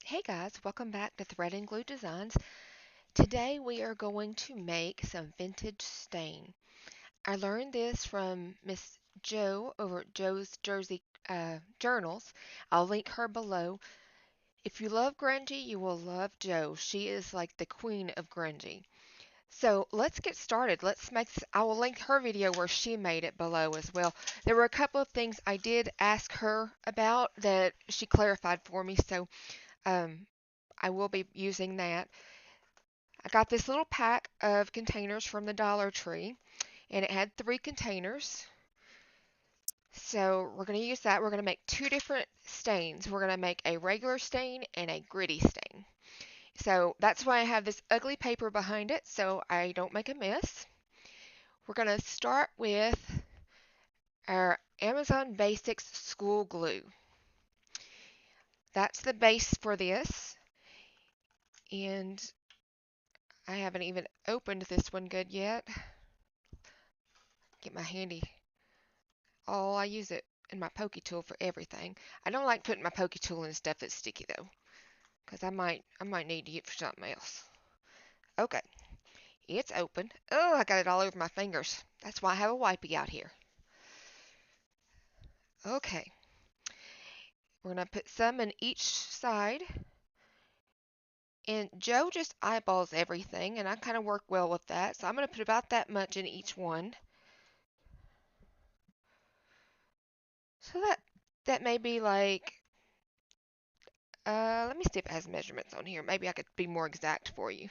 Hey guys, welcome back to Thread and Glue Designs. Today we are going to make some vintage stain. I learned this from Miss Jo over at Joe's Jersey Journals. I'll link her below. If you love grungy, you will love Jo. She is like the queen of grungy. So let's get started. I will link her video where she made it below as well. There were a couple of things I did ask her about that she clarified for me, so um, I will be using that. I got this little pack of containers from the Dollar Tree, and it had 3 containers. So we're going to use that. We're going to make 2 different stains. We're going to make a regular stain and a gritty stain. So that's why I have this ugly paper behind it so I don't make a mess. We're going to start with our Amazon Basics School Glue. That's the base for this. And I haven't even opened this one good yet. Get my handy. Oh, I use it in my pokey tool for everything. I don't like putting my pokey tool in stuff that's sticky though, because I might need to use it for something else. Okay, it's open. Oh, I got it all over my fingers. That's why I have a wipey out here. Okay, we're gonna put some in each side, and Joe just eyeballs everything, and I kind of work well with that. So I'm gonna put about that much in each one. So that may be like, let me see if it has measurements on here. Maybe I could be more exact for you.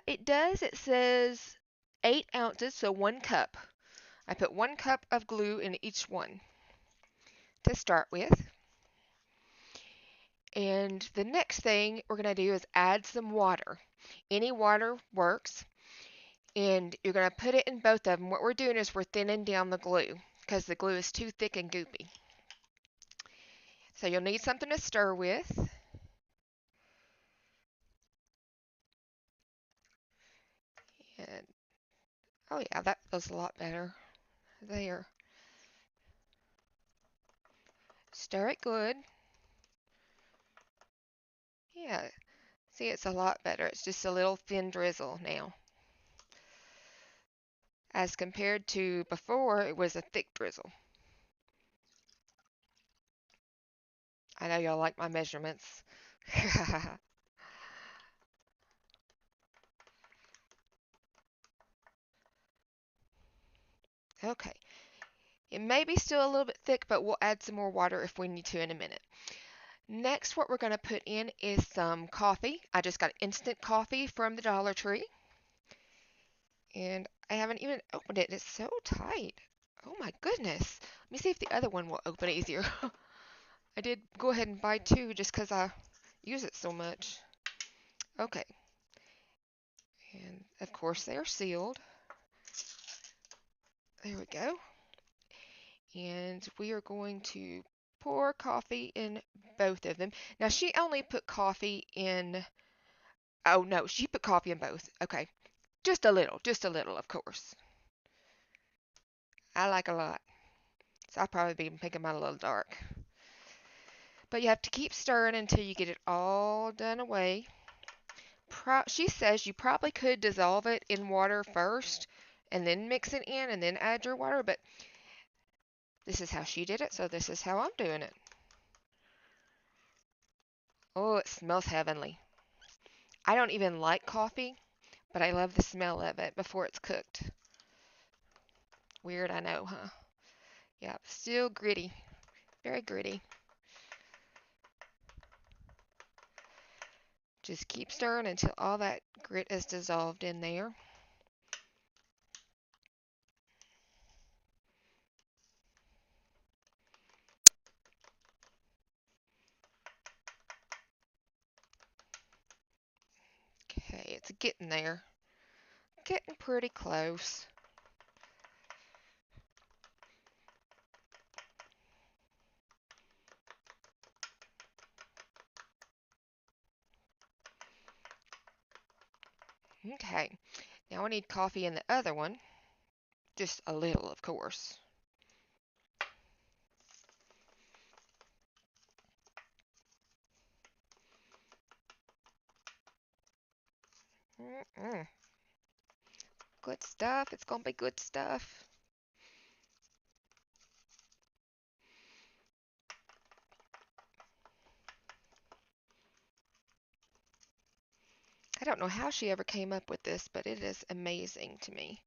It does. It says 8 ounces, so 1 cup. I put 1 cup of glue in each one to start with. And the next thing we're going to do is add some water. Any water works. And you're going to put it in both of them. What we're doing is we're thinning down the glue because the glue is too thick and goopy. So you'll need something to stir with. And oh yeah, that feels a lot better. There. Stir it good. Yeah, see, it's a lot better. It's just a little thin drizzle now. As compared to before, it was a thick drizzle. I know y'all like my measurements. Okay, it may be still a little bit thick, but we'll add some more water if we need to in a minute. Next, what we're going to put in is some coffee. I just got instant coffee from the Dollar Tree, and I haven't even opened it. It's so tight. Oh my goodness. Let me see if the other one will open easier. I did go ahead and buy 2 just because I use it so much. Okay, and of course they are sealed. There we go. And we are going to pour coffee in both of them. Now she only put coffee in, oh no, she put coffee in both. Okay, just a little, of course. I like a lot. So I'll probably be making mine a little dark. But you have to keep stirring until you get it all done away. She says you probably could dissolve it in water first and then mix it in and then add your water, but this is how she did it, so this is how I'm doing it. Oh, it smells heavenly. I don't even like coffee, but I love the smell of it before it's cooked. Weird, I know, huh? Yeah, still gritty. Very gritty. Just keep stirring until all that grit is dissolved in there. Okay, it's getting there. Getting pretty close. Okay, now I need coffee in the other one. Just a little, of course. Mm-mm. Good stuff. It's gonna be good stuff. I don't know how she ever came up with this, but it is amazing to me.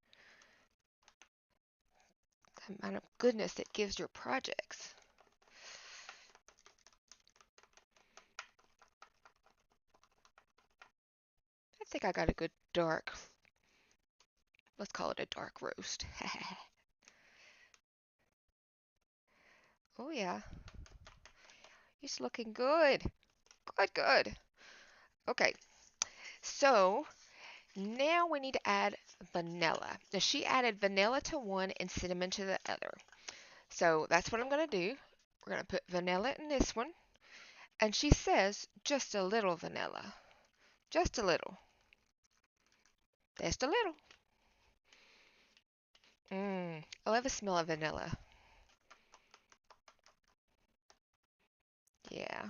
The amount of goodness it gives your projects. I think I got a good dark, let's call it a dark roast. Oh yeah, it's looking good. Good, good. Okay, so now we need to add vanilla. Now she added vanilla to one and cinnamon to the other. So that's what I'm going to do. We're going to put vanilla in this one. And she says just a little vanilla. Just a little. Just a little. I love the smell of vanilla. Yeah,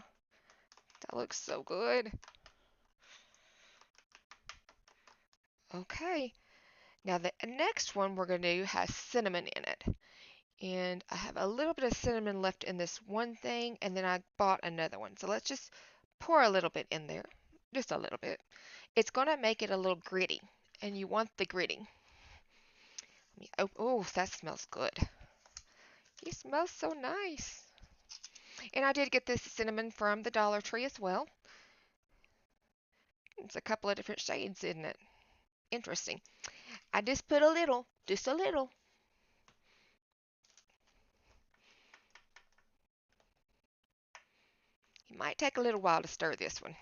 that looks so good. Okay, now the next one we're going to do has cinnamon in it. And I have a little bit of cinnamon left in this one thing, and then I bought another one. So let's just pour a little bit in there. Just a little bit. It's going to make it a little gritty, and you want the gritty. Oh, oh, that smells good. It smells so nice. And I did get this cinnamon from the Dollar Tree as well. It's a couple of different shades, isn't it? Interesting. I just put a little, just a little. It might take a little while to stir this one,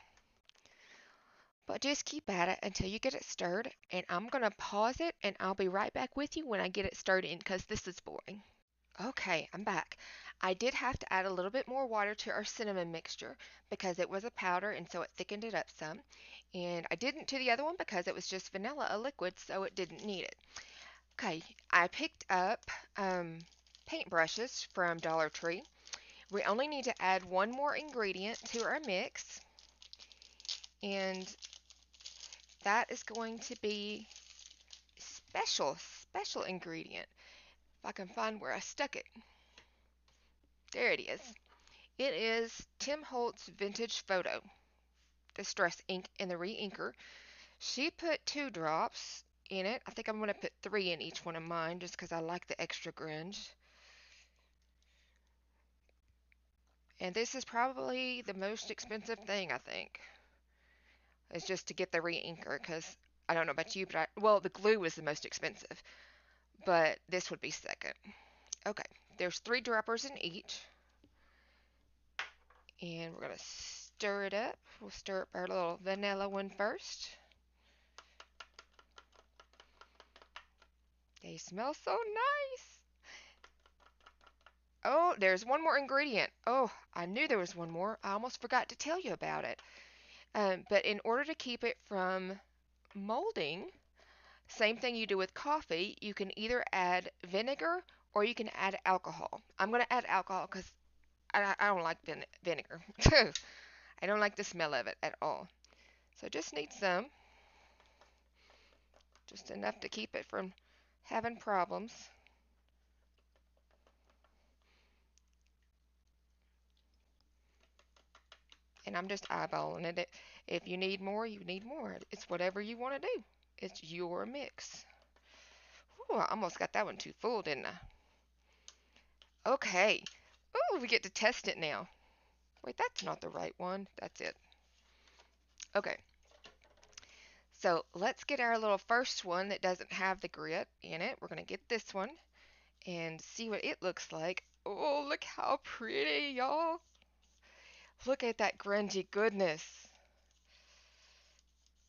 but just keep at it until you get it stirred. And I'm going to pause it and I'll be right back with you when I get it stirred in because this is boring. Okay, I'm back. I did have to add a little bit more water to our cinnamon mixture because it was a powder and so it thickened it up some. And I didn't to the other one because it was just vanilla, a liquid, so it didn't need it. Okay, I picked up paint brushes from Dollar Tree. We only need to add one more ingredient to our mix, and that is going to be special ingredient. If I can find where I stuck it. There it is. It is Tim Holtz Vintage Photo Distress Ink in the re-inker. She put 2 drops in it. I think I'm going to put 3 in each one of mine just because I like the extra grunge. And this is probably the most expensive thing, I think. Is just to get the re-inker because I don't know about you, but well, the glue was the most expensive, but this would be second. Okay, there's 3 droppers in each, and we're gonna stir it up. We'll stir up our little vanilla one first. They smell so nice. Oh, there's one more ingredient. Oh, I knew there was one more. I almost forgot to tell you about it. But in order to keep it from molding, same thing you do with coffee, you can either add vinegar or you can add alcohol. I'm going to add alcohol because I don't like vinegar. I don't like the smell of it at all. So just need some, just enough to keep it from having problems. And I'm just eyeballing it. If you need more, you need more. It's whatever you want to do. It's your mix. Ooh, I almost got that one too full, didn't I? Okay. Ooh, we get to test it now. Wait, that's not the right one. That's it. Okay. So let's get our little first one that doesn't have the grit in it. We're going to get this one and see what it looks like. Oh, look how pretty, y'all. Look at that grungy goodness.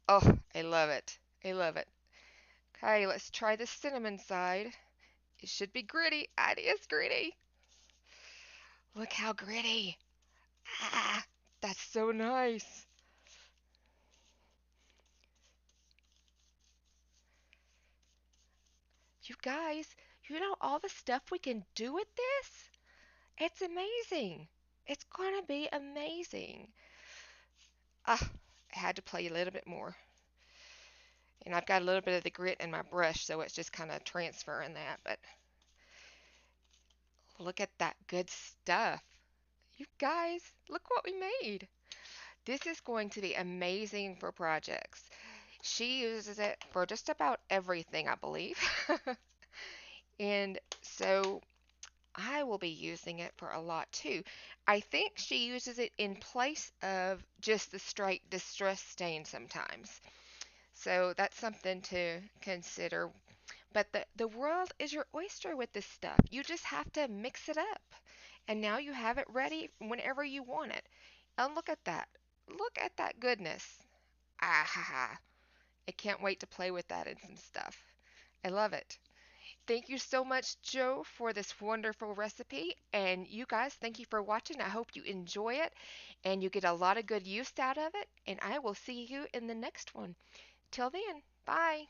Oh, I love it. I love it. Okay, let's try the cinnamon side. It should be gritty. It is gritty. Look how gritty. Ah, that's so nice. You guys, you know all the stuff we can do with this? It's amazing. It's gonna be amazing. Ah, I had to play a little bit more. And I've got a little bit of the grit in my brush, so it's just kind of transferring that. But look at that good stuff. You guys, look what we made. This is going to be amazing for projects. She uses it for just about everything, I believe. And so I will be using it for a lot too. I think she uses it in place of just the straight distress stain sometimes. So that's something to consider. But the world is your oyster with this stuff. You just have to mix it up. And now you have it ready whenever you want it. And look at that. Look at that goodness. Ah ha ha. I can't wait to play with that and some stuff. I love it. Thank you so much, Joe, for this wonderful recipe. And you guys, thank you for watching. I hope you enjoy it and you get a lot of good use out of it. And I will see you in the next one. Till then, bye.